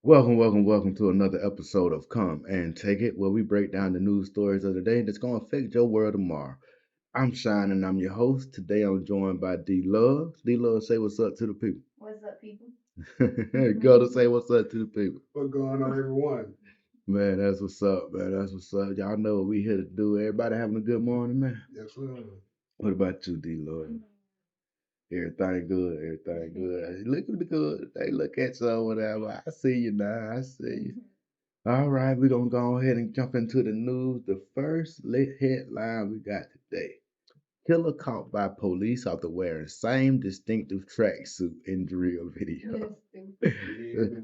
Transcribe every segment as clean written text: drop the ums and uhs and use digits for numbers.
Welcome to another episode of Come and Take It, where we break down the news stories of the day that's going to affect your world tomorrow. I'm Shine and I'm your host. Today I'm joined by D Love. D Love, say what's up to the people. What's up, people? Go to say what's up to the people. What's going on, everyone? Man, that's what's up, man. That's what's up. Y'all know what we here to do. Everybody having a good morning, man. Yes, sir. What about you, D Love? Everything good, everything good. Look at the good. They look at you or whatever. I see you now. I see you. All right, we're gonna go ahead and jump into the news. The first lit headline we got today. Killer caught by police after wearing same distinctive tracksuit in drill video.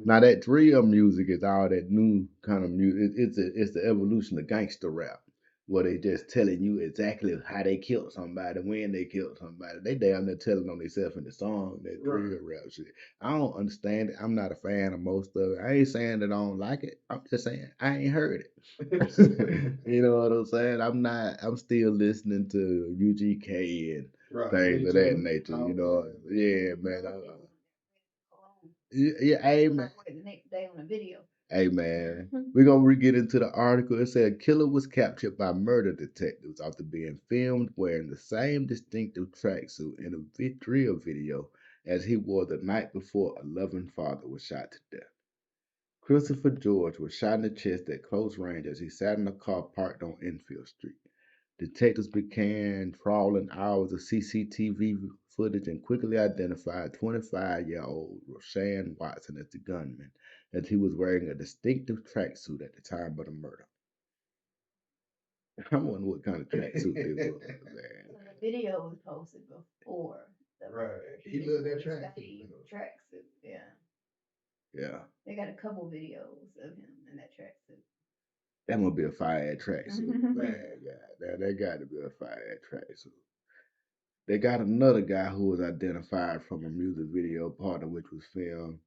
Now that drill music is all that new kind of music. It's the evolution of gangster rap, where they just telling you exactly how they killed somebody, when they killed somebody. They damn near telling on themselves in the song, that drill rap shit. I don't understand it. I'm not a fan of most of it. I ain't saying that I don't like it. I'm just saying I ain't heard it. You know what I'm saying? I'm still listening to UGK and things of that nature. You know, yeah, man. Yeah, hey man. The next day on a video. Hey man, we're gonna get into the article. It said a killer was captured by murder detectives after being filmed wearing the same distinctive tracksuit in a drill video as he wore the night before a loving father was shot to death. Christopher George was shot in the chest at close range as he sat in a car parked on Enfield Street. Detectives began trawling hours of CCTV footage and quickly identified 25-year-old Roshan Watson as the gunman, as he was wearing a distinctive tracksuit at the time of the murder. I wonder what kind of tracksuit this was, man. So the video was posted before the Right. He loved that tracksuit. Tracksuit, yeah. Yeah, They got a couple videos of him in that tracksuit. that must be a fire tracksuit, man. God, that got to be a fire tracksuit. They got another guy who was identified from a music video, part of which was filmed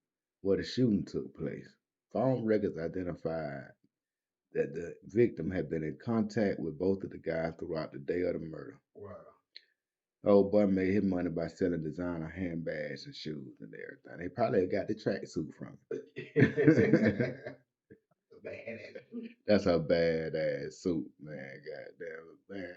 where the shooting took place. Phone records identified that the victim had been in contact with both of the guys throughout the day of the murder. Wow. Old boy made his money by selling designer handbags and shoes and everything. They probably got the tracksuit from him. That's a badass suit, man. Goddamn, bad.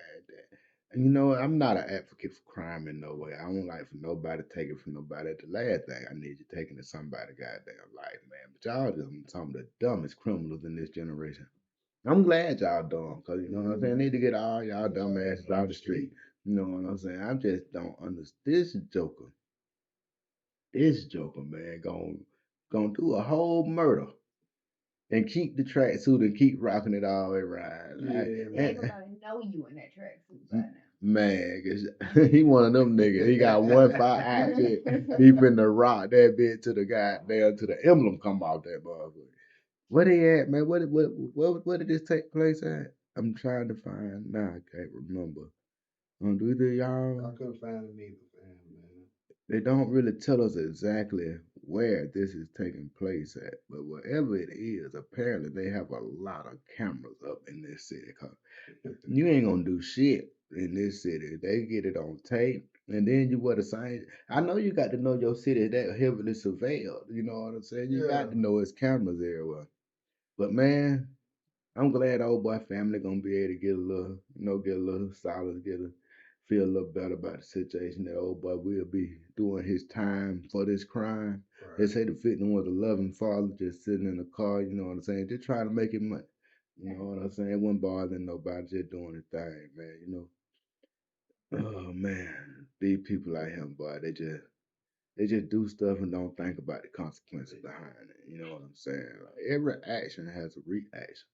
And you know what? I'm not an advocate for crime in no way. I don't like for nobody taking from nobody. The last thing I need you taking is somebody's goddamn life, man. But y'all just some of the dumbest criminals in this generation. I'm glad y'all dumb, cause you know what I'm saying. I need to get all y'all dumb asses out the street. You know what I'm saying? I just don't understand this Joker, man, gonna do a whole murder and keep the tracksuit and keep rocking it all the way around. Yeah, Everybody know you in that tracksuit by now. Man, 'cause he one of them niggas. He got one fire outfit. He finna rock that bitch to the goddamn to the emblem come off that motherfucker. Where they at, man? Where did this take place at? I'm trying to find now. I can't remember. Do either I y'all? couldn't find it either, man. They don't really tell us exactly where this is taking place at, but wherever it is, apparently they have a lot of cameras up in this city. 'Cause you ain't gonna do shit in this city. They get it on tape, and then you wear the same. I know you got to know your city is that heavily surveilled. You know what I'm saying? You got Yeah. to know it's cameras everywhere. But man, I'm glad the old boy family gonna be able to get a little, get a little solid, feel a little better about the situation. That old boy will be doing his time for this crime. They Right. say the victim was a loving father just sitting in the car, you know what I'm saying, just trying to make it money. You know what I'm saying? Wasn't bothering nobody, just doing his thing, man, Oh man, these people out here, boy, they just do stuff and don't think about the consequences behind it. You know what I'm saying? Like, every action has a reaction.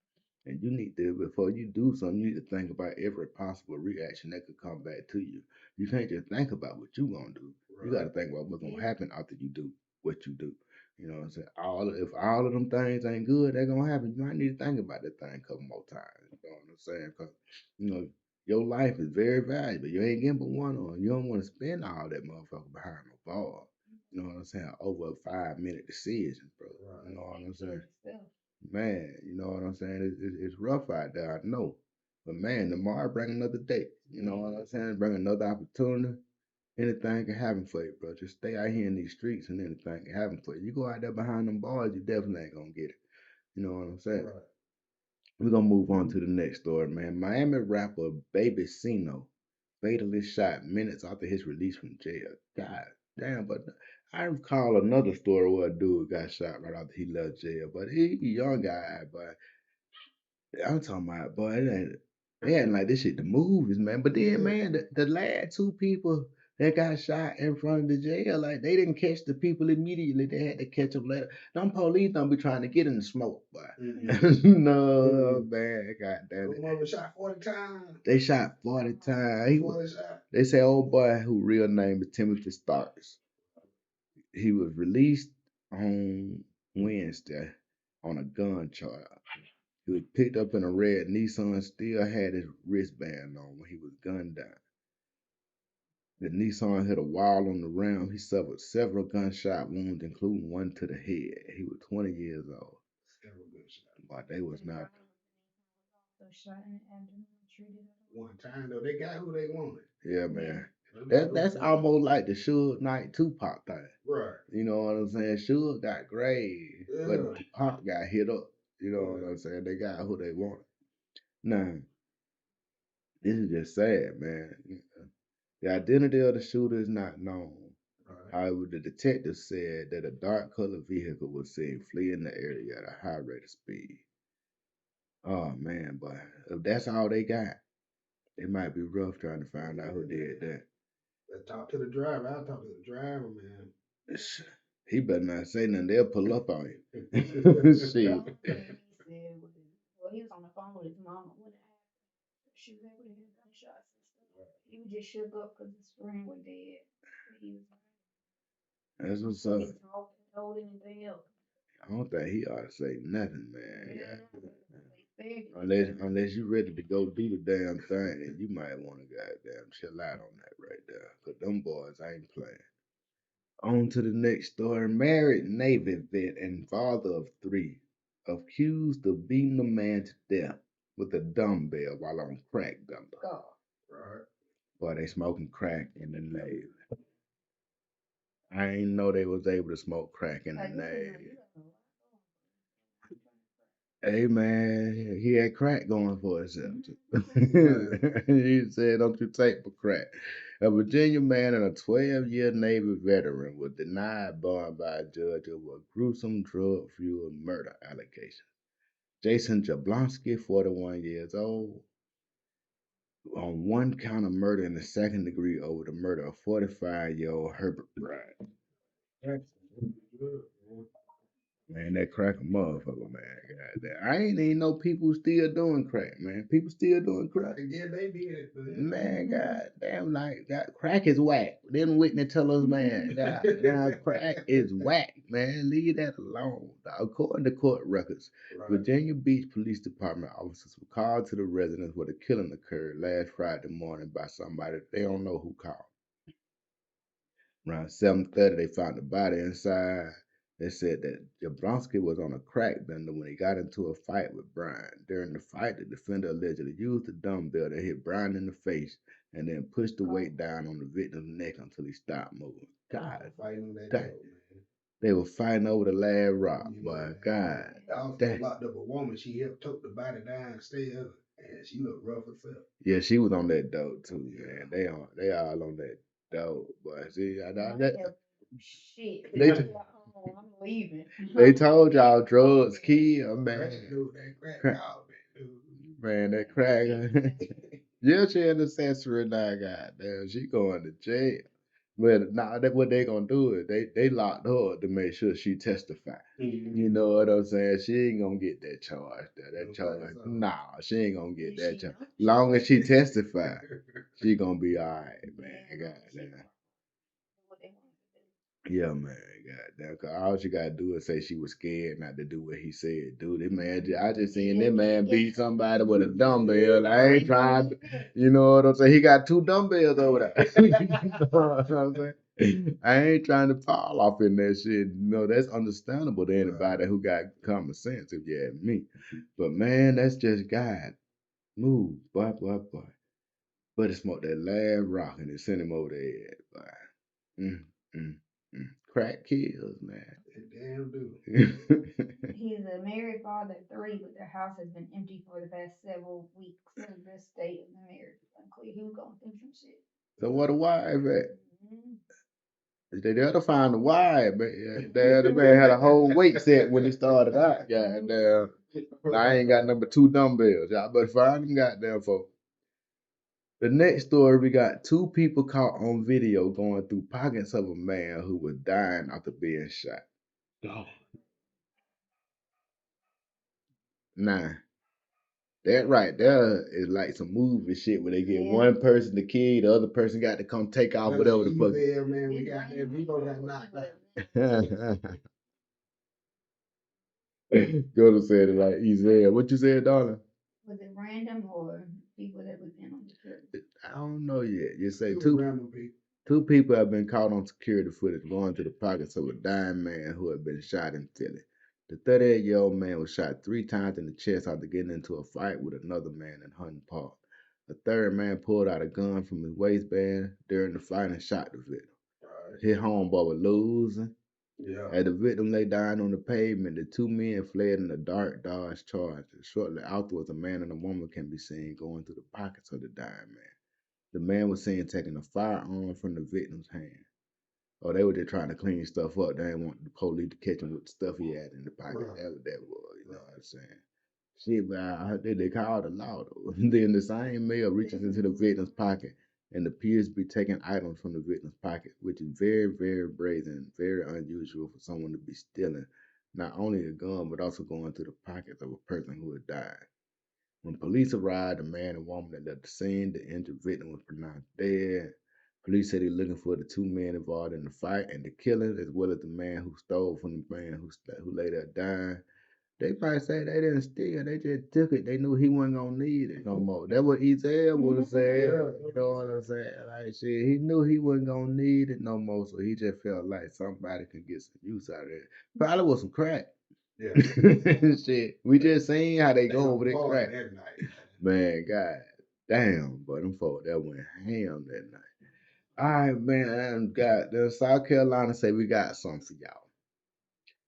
And you need to, before you do something, you need to think about every possible reaction that could come back to you. You can't just think about what you're gonna do. You gotta think about what's gonna happen after you do what you do. You know what I'm saying? If all of them things ain't good, they're gonna happen. You might need to think about that thing a couple more times. You know what I'm saying? Because you know your life is very valuable. You ain't getting but one on. You don't want to spend all that motherfucker behind the ball. You know what I'm saying? Over a 5 minute decision, bro. Right. You know what I'm saying? Man, you know what I'm saying? It's rough out there, I know. But man, tomorrow bring another day. You know what I'm saying? Bring another opportunity. Anything can happen for you, bro. Just stay out here in these streets and anything can happen for you. You go out there behind them bars, you definitely ain't gonna get it. You know what I'm saying? Right. We're gonna move on to the next story, man. Miami rapper Baby Cino fatally shot minutes after his release from jail. God damn, but I recall another story where a dude got shot right after he left jail. But he a young guy, but I'm talking about, boy, they ain't like this shit the movies, man. But then, man, the last two people that got shot in front of the jail, like they didn't catch the people immediately. They had to catch them later. Them police don't be trying to get in the smoke, boy. No, man, goddamn Those it. mother shot 40 times. They shot 40 times. He 40 shot. They say old boy who real name is Timothy Starks. He was released on Wednesday on a gun charge. He was picked up in a red Nissan, still had his wristband on when he was gunned down. The Nissan hit a wall on the rim. He suffered several gunshot wounds, including one to the head. He was 20 years old. Several good shots. But they was not. So shot in the abdomen, treated. One time though, they got who they wanted. Yeah, man. They That's almost like the Suge Knight Tupac thing. right. You know what I'm saying? Suge got grave, but Yeah. Tupac got hit up. You know what I'm saying? They got who they wanted. Now, this is just sad, man. The identity of the shooter is not known. Right. However, the detective said that a dark colored vehicle was seen fleeing the area at a high rate of speed. Oh man, but if that's all they got, it might be rough trying to find out who did that. Let's talk to the driver. I'll talk to the driver, man. He better not say nothing. They'll pull up on you. Shit. He said well, he was on the phone with his mama when it happened. She was able to hear gunshots and stuff. He was just shook up because his friend was dead. He was That's what's like, up. he told anything else. I don't think he ought to say nothing, man. Yeah. Unless you ready to go do the damn thing, then you might want to goddamn chill out on that right there. Cause them boys ain't playing. On to the next story. Married Navy vet and father of 3 accused of beating a man to death with a dumbbell while on crack gumbo. God. Right. Boy, they smoking crack in the Navy. I ain't know they was able to smoke crack in the Navy. Hey man, he had crack going for himself. He said, "Don't you take for crack." A Virginia man and a 12-year Navy veteran was denied bond by a judge over a gruesome drug-fueled murder allegation. Jason Jablonski, 41 years old, on one count of murder in the second degree over the murder of 45-year-old Herbert Bryant. Man, that crack a motherfucker, man. Goddamn. I ain't even know people still doing crack, man. People still doing crack. Yeah, they did it. Man, goddamn, like that crack is whack. Then Whitney tell us, man, goddamn, crack is whack, man. Leave that alone. According to court records, Right. Virginia Beach Police Department officers were called to the residence where the killing occurred last Friday morning by somebody they don't know who called. Around 7:30, they found the body inside. They said that Jablonski was on a crack bender when he got into a fight with Brian. During the fight, the defender allegedly used a dumbbell to hit Brian in the face and then pushed the weight down on the victim's neck until he stopped moving. God, they were fighting over the last rock, but God, they locked up a woman. She helped took the body down, stay up, and she looked rough herself. Yeah, she was on that dope too, man. They all on that dope, but see, Shit. I'm leaving. They told y'all drugs kill, man. Man, that crack. Yeah, she an accessory now, goddamn. She going to jail. But now that what they gonna do is they locked her up to make sure she testify. Mm-hmm. You know what I'm saying? She ain't gonna get that charge there. That charge, nah, she ain't gonna get that charge. Long as she testify, she gonna be all right, man. Goddamn. Yeah, man. Goddamn. Cause all she gotta do is say she was scared not to do what he said. Dude, that man, I just seen that man beat somebody with a dumbbell. I ain't trying to, you know what I'm saying? He got 2 dumbbells over there. You know what I'm saying? I ain't trying to fall off in that shit. You know, that's understandable to anybody who got common sense, if you ask me. But man, that's just God. Move, boy. But he smoked that last rock and they sent him over there. Boy. Mm, mm, mm. Crack kills, man. They damn do. He's a married father of 3, but their house has been empty for the past several weeks. So the state of the marriage is unclear. He was gonna think some shit. So what the wife at? Mhm. They gotta find the wife, but the man had a whole weight set when he started out. Goddamn. I ain't got number 2 dumbbells. Y'all better find them goddamn folks. The next story, we got 2 people caught on video going through pockets of a man who was dying after being shot. Oh. Nah, that right there is like some movie shit where they get Yeah. one person the key, the other person got to come take off whatever the fuck. There, man, we got that. We gonna got knocked out. Go to say it like Ezel. What you said, darling? Was it random or people that was in on the trip? I don't know yet. You say Two 2 random people. 2 people have been caught on security footage going to the pockets of a dying man who had been shot in Philly. The 38-year-old man was shot 3 times in the chest after getting into a fight with another man in Hunting Park. A third man pulled out a gun from his waistband during the fight and shot the victim. Right. His homeboy was losing. Yeah. As the victim lay dying on the pavement, the 2 men fled in a dark Dodge Charger. Shortly afterwards, a man and a woman can be seen going through the pockets of the dying man. The man was seen taking a firearm from the victim's hand. Or they were just trying to clean stuff up. They didn't want the police to catch him with the stuff he had in the pocket. Right. That what that was, you know what I'm saying? Shit, but I heard they called the law though. Then the same male reaches into the victim's pocket and appears to be taking items from the victim's pocket, which is very, very brazen, very unusual for someone to be stealing not only a gun but also going through the pockets of a person who had died. When police arrived, the man and woman that left the scene, the injured victim was pronounced dead. Police said they're looking for the 2 men involved in the fight and the killing, as well as the man who stole from the man who later died. They probably say they didn't steal, they just took it. They knew he wasn't gonna need it no more. That's what Ezel would have said. You know what I'm saying? Like shit, he knew he wasn't gonna need it no more, so he just felt like somebody could get some use out of it. Probably with some crack. Yeah. Shit, we just seen how they go over that Party crack. that night. Man, god damn, but them folk that went ham that night. All right, man, God, the South Carolina say we got something for y'all.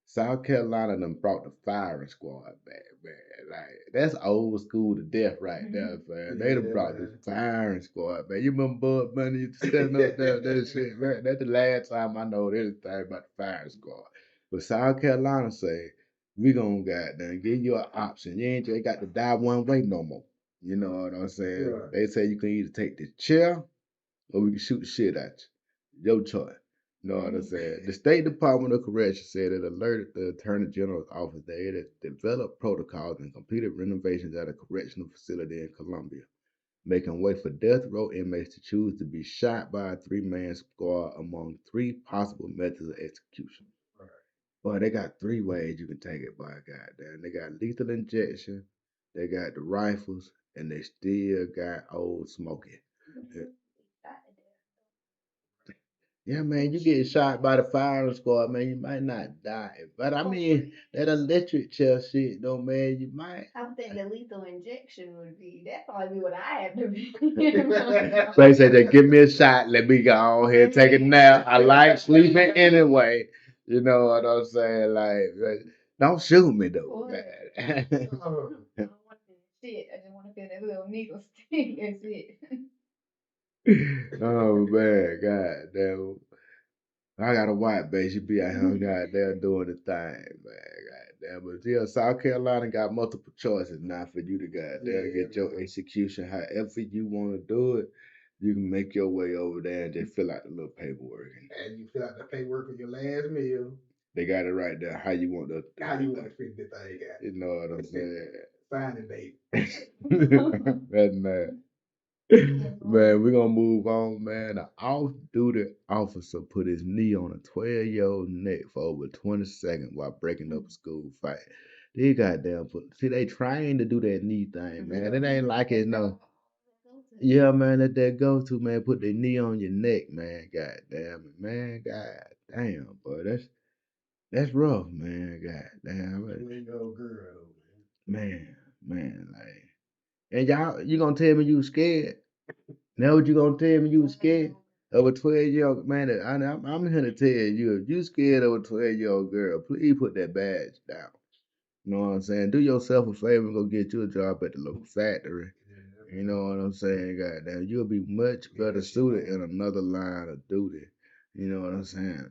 South Carolina done brought the firing squad back, man. Like that's old school to death right there, man. They done brought the firing squad, man. You remember Bud Bunny used to stand up there, that shit, man. That's the last time I know anything about the firing squad. But South Carolina say we gonna goddamn give you an option. You ain't just got to die one way no more. You know what I'm saying? Right. They say you can either take the chair or we can shoot the shit at you. Your choice. You know what I'm saying? The State Department of Corrections said it alerted the Attorney General's office that it had developed protocols and completed renovations at a correctional facility in Columbia, making way for death row inmates to choose to be shot by a 3-man squad among 3 possible methods of execution. Right. Boy, they got 3 ways you can take it, by goddamn. They got lethal injection, they got the rifles, and they still got Old Smoky. Yeah, man, you get shot by the firing squad, man, you might not die. But I mean, that electric chair shit, though, man, you might. I would think the lethal injection would be, that'd probably be what I have to be. They say, just give me a shot, let me go on here, take a nap. I like sleeping anyway. You know what I'm saying? Like, don't shoot me, though, man. I don't want to feel shit. I just want to feel that little needle stick. That's it. Oh, man, goddamn. I got a white base. You be out here, goddamn, doing the thing, man. Goddamn. But yeah, South Carolina got multiple choices now for you to goddamn get your execution however you want to do it. You can make your way over there and just fill out the little paperwork. And you fill out the paperwork for your last meal. They got it right there. How you want to fit the thing out. You know what I'm saying? Signing date. That's mad. Man, we're gonna move on, man. An off-duty officer put his knee on a 12-year-old neck for over 20 seconds while breaking up a school fight. They goddamn see they trying to do that knee thing, man. It ain't like it's no. Yeah, man, let that go to, man. Put the knee on your neck, man. God damn it, man. God damn, boy. That's rough, man. God damn it. 20-year-old girl, Man, like, and y'all, you gonna tell me you scared? Now what you gonna tell me you was scared of a 12-year-old man? I'm here to tell you, if you scared of a 12-year-old girl, please put that badge down. You know what I'm saying? Do yourself a favor and go get you a job at the local factory. You know what I'm saying? Goddamn, you'll be much better suited in another line of duty. You know what I'm saying?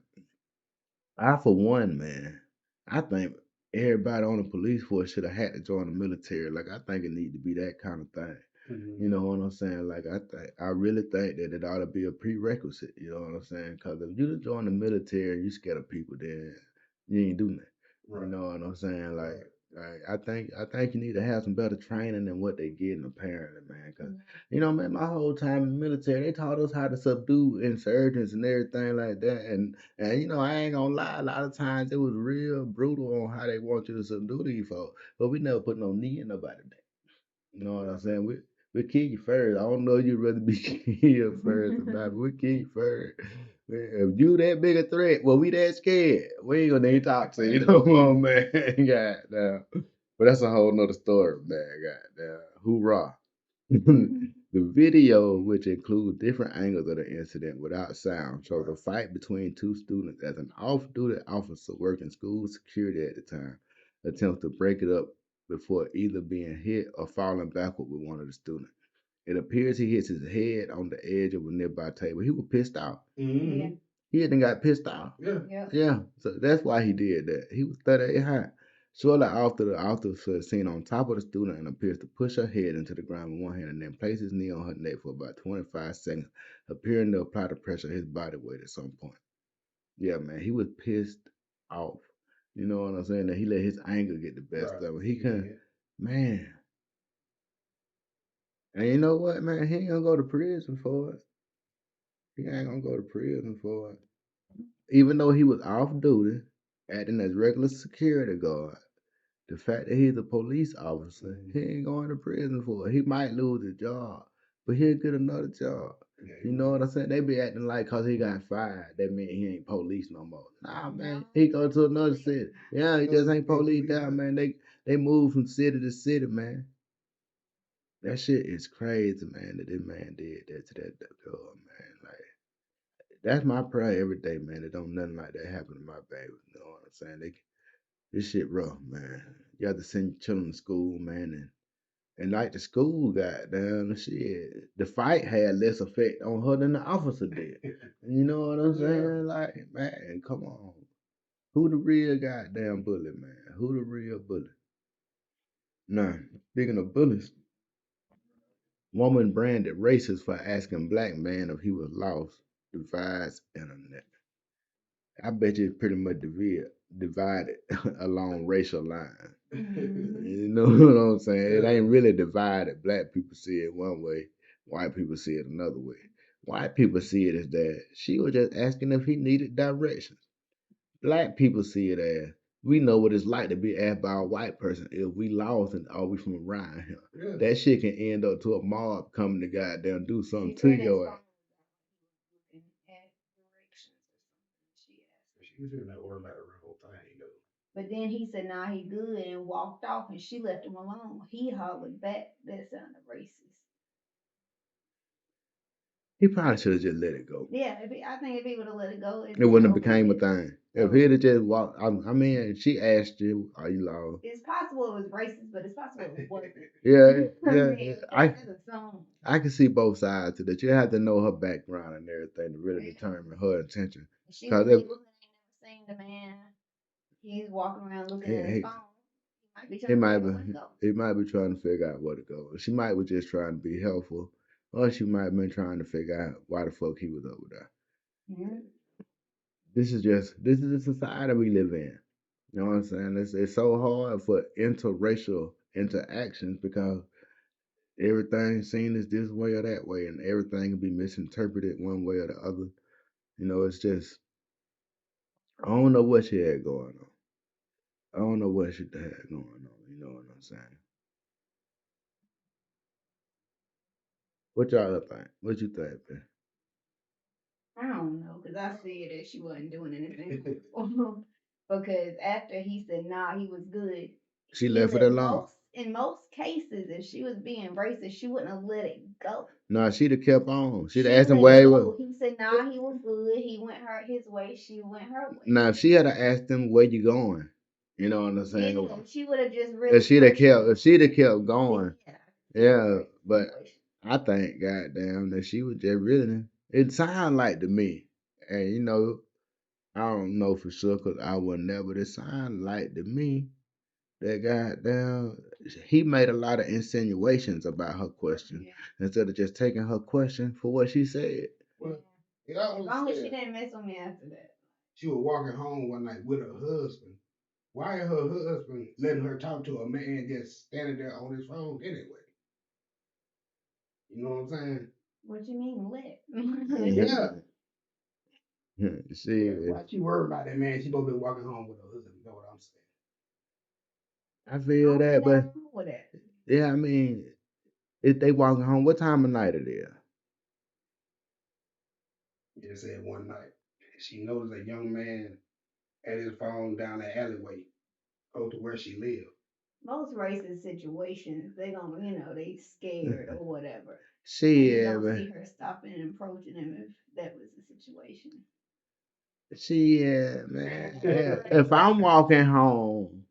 I, for one, man, I think everybody on the police force should have had to join the military. Like, I think it need to be that kind of thing. You know what I'm saying? Like, I really think that it ought to be a prerequisite. You know what I'm saying? Because if you join the military and you scared of people, then you ain't do nothing. You know what I'm saying? Like I think you need to have some better training than what they getting apparently, man. Because you know, man, my whole time in the military, they taught us how to subdue insurgents and everything like that. And you know, I ain't gonna lie, a lot of times it was real brutal on how they want you to subdue these folks. But we never put no knee in nobody. You know what I'm saying? We kill you first. I don't know you'd rather be killed first or not, but we kill you first. If you that big a threat, well, we that scared. We ain't gonna need to talk to you no more, man. Goddamn. But that's a whole nother story, man. Goddamn. Hoorah. The video, which includes different angles of the incident without sound, shows a fight between two students as an off-duty officer working school security at the time attempts to break it up before either being hit or falling backward with one of the students. It appears he hits his head on the edge of a nearby table. He was pissed off. Yeah. He had got pissed off. Yeah. Yeah, so that's why he did that. He was 38 high. Shortly after, the officer is seen on top of the student and appears to push her head into the ground with one hand and then place his knee on her neck for about 25 seconds, appearing to apply the pressure of his body weight at some point. Yeah, man, he was pissed off. You know what I'm saying? That he let his anger get the best of him. He couldn't, man. And you know what, man? He ain't gonna go to prison for it. He ain't gonna go to prison for it. Even though he was off duty, acting as regular security guard, the fact that he's a police officer, he ain't going to prison for it. He might lose his job, but he'll get another job. You know what I'm saying? They be acting like cause he got fired, that mean he ain't police no more. Nah, man, he go to another city. Yeah, he just ain't police down, man. They move from city to city, man. That shit is crazy, man. That this man did that to that girl, man. Like that's my prayer every day, man. That don't nothing like that happen to my baby. You know what I'm saying? This shit rough, man. You have to send your children to school, man, and like the school got down the shit. The fight had less effect on her than the officer did. You know what I'm saying? Like, man, come on. Who the real goddamn bully, man? Who the real bully? Nah, speaking of bullies, woman branded racist for asking black man if he was lost, divides internet. I bet you it's pretty much divided along racial lines. You know what I'm saying? It ain't really divided. Black people see it one way, white people see it another way. White people see it as that she was just asking if he needed directions. Black people see it as we know what it's like to be asked by a white person if we lost and are we from around here. That shit can end up to a mob coming to goddamn do something to your ass. She was in that order about the whole thing, though. But then he said, nah, he good, and walked off, and she left him alone. He hollered back, that sounded racist. He probably should have just let it go. Yeah, I think if he would have let it go, it wouldn't have became a thing. If he'd have just walked, I mean, she asked you, "Are you lost?" It's possible it was racist, but it's possible it wasn't. Yeah. That's a song. I can see both sides to that. You have to know her background and everything to really determine her intention. She was able to seen the man. He's walking around looking at his phone. He might be trying to figure out where to go. She might be just trying to be helpful, or she might have been trying to figure out why the fuck he was over there. Mm-hmm. This is the society we live in. You know what I'm saying? It's so hard for interracial interactions because everything's seen as this way or that way, and everything can be misinterpreted one way or the other. You know, it's just I don't know what she had going on. I don't know what she had going on. You know what I'm saying? What y'all think? What you think, man? I don't know, because I said that she wasn't doing anything. Because after he said, nah, he was good. She left it alone. in most cases, if she was being racist, she wouldn't have let it go. No, she'd have kept on. She'd She have asked him let where it he go. was. He said, "Nah, he was good. He went his way. She went her way." Now, if she had asked him where you going, you know what I'm saying? Yeah, she would have just If really she'd have pressured kept, him. if she'd have kept going, Yeah, yeah. But situation. I think, goddamn, that she was just really. It sounded like to me, and you know, I don't know for sure because I would never. It sounded like to me that goddamn, he made a lot of insinuations about her question Yeah. instead of just taking her question for what she said. Well, it As always long as she said didn't mess with me after that. she was walking home one night with her husband. Why her husband letting her talk to a man just standing there on his phone anyway? You know what I'm saying? What you mean lit? Yeah. See, Why she worried about that man? She supposed to be walking home with her husband. You know what I'm saying? I feel that, but With it. yeah, I mean, if they walking home, what time of night it is? Just said one night. She noticed a young man at his phone down the alleyway, close to where she lived. Most racist situations, they gonna, they scared or whatever. And you Shit, don't man. see her stopping and approaching him if that was the situation. Shit, man. If I'm walking home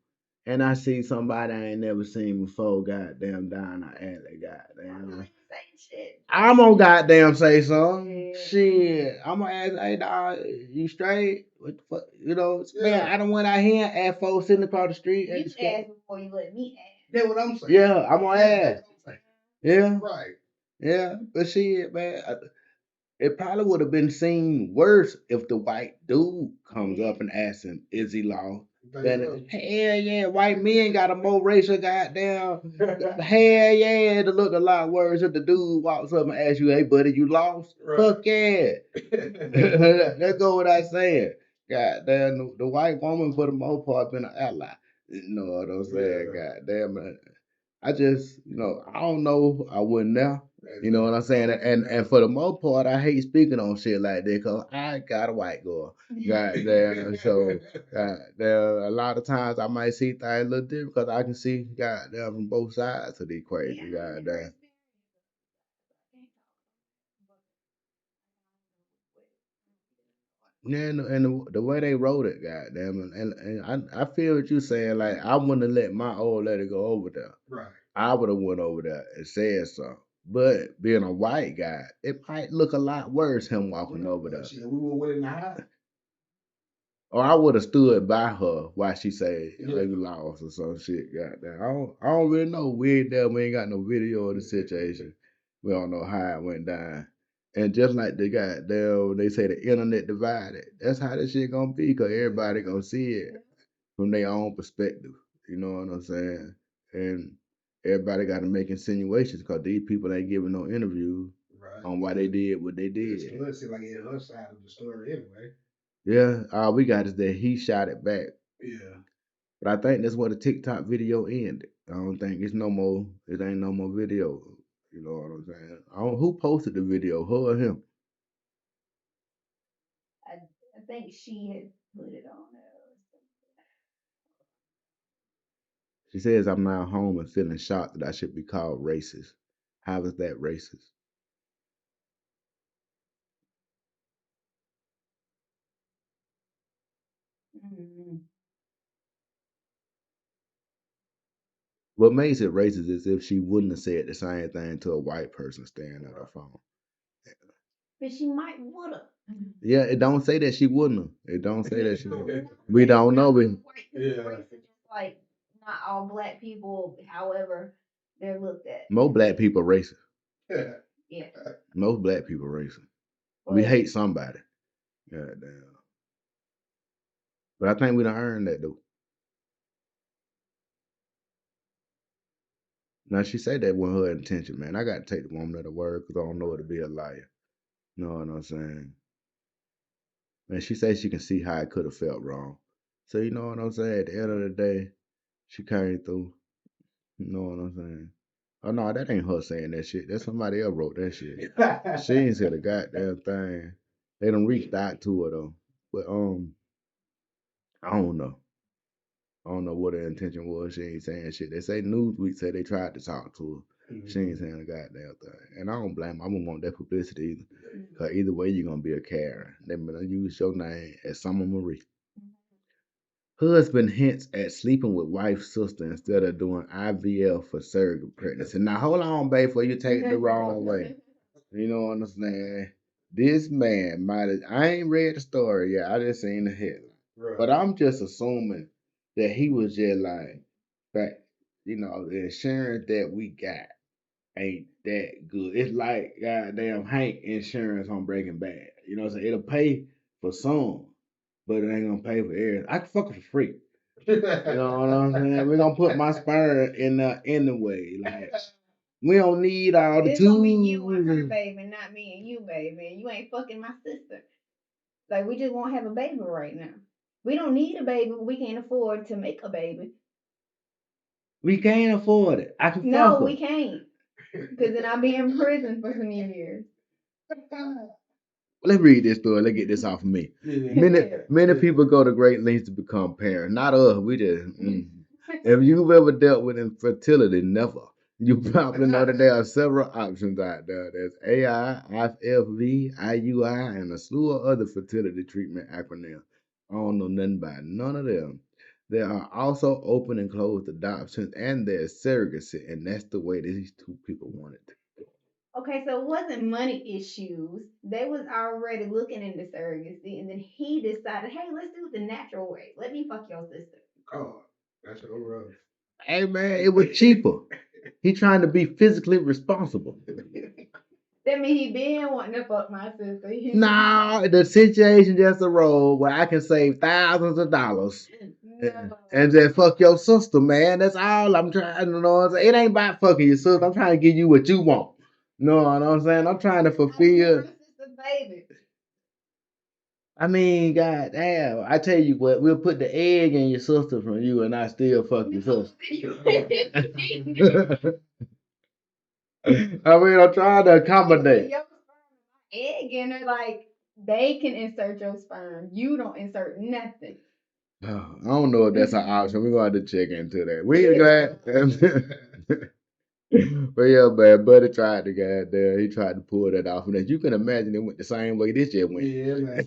and I see somebody I ain't never seen before, goddamn down the alley, goddamn. Same shit. I'm gonna goddamn say something. Yeah. Shit. I'm gonna ask, hey dog, you straight? What the fuck? You know, man, Yeah. I done went out here and asked folks sitting across the street at You the skate. ask before you let me ask. That's what I'm saying. Yeah, I'm gonna ask. Yeah, Right. yeah. But shit, man, it probably would have been seen worse if the white dude comes up and asks him, "Is he lost?" Then hell yeah, white men got a more racial goddamn. Hell yeah, it look a lot worse if the dude walks up and asks you, "Hey buddy, you lost?" Right. Fuck yeah. Let's go without saying. Goddamn, the white woman for the most part been an ally. You know what I'm saying? Yeah. Goddamn, man. I just, I don't know. I wouldn't now. You know what I'm saying? And for the most part, I hate speaking on shit like that because I got a white girl. Goddamn. So, goddamn, a lot of times I might see things a little different because I can see, goddamn, from both sides of the equation. Goddamn. Yeah, and the way they wrote it, goddamn, and I feel what you saying. Like I wouldn't have let my old lady go over there. Right. I would have went over there and said something. But being a white guy, it might look a lot worse him walking over there. Shit, we were willing to hide. Or I would have stood by her while she said Yeah. maybe lost or some shit. Goddamn, I don't really know. We ain't there. We ain't got no video of the situation. We don't know how it went down. And just like the goddamn, they say the internet divided. That's how this shit gonna be, cause everybody gonna see it from their own perspective. You know what I'm saying? And everybody got to make insinuations because these people ain't giving no interviews Right. on why they did what they It's did. good. Seem like it's her side of the story anyway. Yeah, all we got is that he shot it back. Yeah. But I think that's where the TikTok video ended. I don't think it's no more. It ain't no more video. You know what I'm saying? I don't, who posted the video? Her or him? I think she had put it on there. She says, I'm now home and feeling shocked that I should be called racist. How is that racist? Mm-hmm. What makes it racist is if she wouldn't have said the same thing to a white person staring at her phone. But she might woulda. Yeah, it don't say that she wouldn't have. It don't say that she would. Yeah. We don't know. Yeah. Just like not all black people, however they're looked at. Most black people racist. Yeah. Yeah. Most black people racist. We But hate somebody. God damn. But I think we done earned that though. Now she said that wasn't her intention, man. I got to take the woman at her word because I don't know her to be a liar. You know what I'm saying? And she said she can see how it could have felt wrong. So you know what I'm saying? At the end of the day, she came through. You know what I'm saying? Oh no, that ain't her saying that shit. That's somebody else wrote that shit. She ain't said a goddamn thing. They done reached out to her though. But I don't know. I don't know what her intention was. She ain't saying shit. They say Newsweek say they tried to talk to her. She ain't saying a goddamn thing. And I don't blame her. I don't want that publicity either. Because either way, you're going to be a Karen. They're going to use your name as Summer Marie. Husband hints at sleeping with wife's sister instead of doing IVF for surrogate pregnancy. Now, hold on, babe, before you take it the wrong way. You know what I'm saying? This man might have, I ain't read the story yet. I just seen the headline. Right. But I'm just assuming that he was just like, fact, you know, the insurance that we got ain't that good. It's like goddamn Hank insurance on Breaking Bad. You know what I'm saying? It'll pay for some, but it ain't gonna pay for everything. I can fuck it for free. You know what I'm saying? We're gonna put my sperm in there anyway. Like, we don't need all the It's gonna be you tools. and her, baby, not me and you, baby. And you ain't fucking my sister. Like, we just won't have a baby right now. We don't need a baby. We can't afford to make a baby. We can't afford it. I can No, fuck her. we can't. Because then I'll be in prison for some years. Let's read this story. Let's get this off of me. Many people go to great lengths to become parents. Not us. We just. If you've ever dealt with infertility, never. You probably know that there are several options out there. There's AI, IFV, IUI, and a slew of other fertility treatment acronyms. I don't know nothing about none of them. There are also open and closed adoptions, and there's surrogacy, and that's the way these two people want it. Okay, so it wasn't money issues. They was already looking into surrogacy, and then he decided, hey, let's do it the natural way. Let me fuck your sister. Oh, that's so rough. Hey man, it was cheaper. He trying to be physically responsible. That means he been wanting to fuck my sister. Nah, the situation just arose where I can save thousands of dollars No. and just fuck your sister, man. That's all I'm trying to know. It ain't about fucking your sister. I'm trying to give you what you want. No, what I'm saying? I'm trying to I want fulfill. my sister's baby. I mean, goddamn. I tell you what, we'll put the egg in your sister from you and I still fuck your sister. I mean, I'm trying to accommodate. Your sperm egg in her, like, they can insert your sperm. You don't insert nothing. I don't know if that's an option. We're going to have to check into that. We ain't glad. But yeah, man, Buddy tried to goddamn, he tried to pull that off. And as you can imagine, it went the same way this year went. Yeah, man.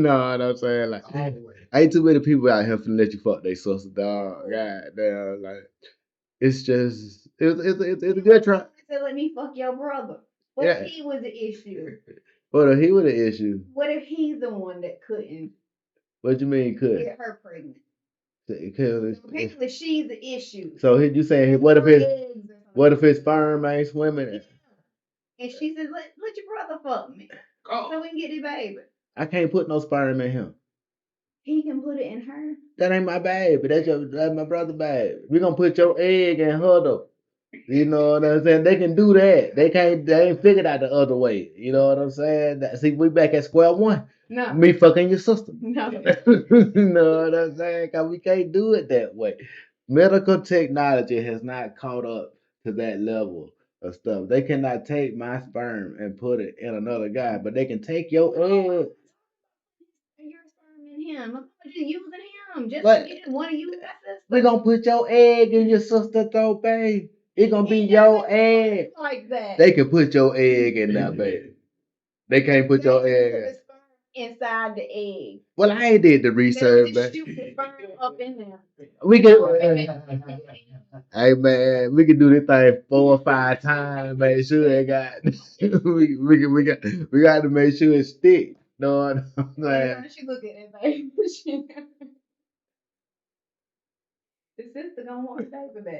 No, what I'm saying? Like, All the way. ain't too many people out here finna let you fuck their sister, dog. Goddamn, like, it's just, it's a good try. So let me fuck your brother. What Yeah. if he was the issue? But if he was the issue, What if he's the one that couldn't what you mean could? get her pregnant? Because Apparently she's the issue. so you saying what if his sperm ain't swimming? Yeah. And she says, let your brother fuck me. Oh. So we can get the baby. I can't put no sperm in him. He can put it in her. That ain't my baby. That's my brother's baby. We gonna put your egg in her though. You know what I'm saying? They can do that. They ain't figured out the other way. You know what I'm saying? See, we back at square one. No. Me fucking your sister. No. You know what I'm saying? Cause we can't do it that way. Medical technology has not caught up to that level of stuff. They cannot take my sperm and put it in another guy, but they can take your egg. Your sperm in him. I'm just using him. Just But like you didn't want to use my sister. we gonna put your egg in your sister though, babe. It gonna be your egg. Like that. They can put your egg in there, baby. They can't put your egg Put the sperm inside the egg. Well, I ain't did the They research, just man. shoot the sperm up in there. We can, hey man, we can do this thing 4 or 5 times. Make sure it got. we got to make sure it stick. Know what I'm saying? She look at it like the sister gonna want the baby back.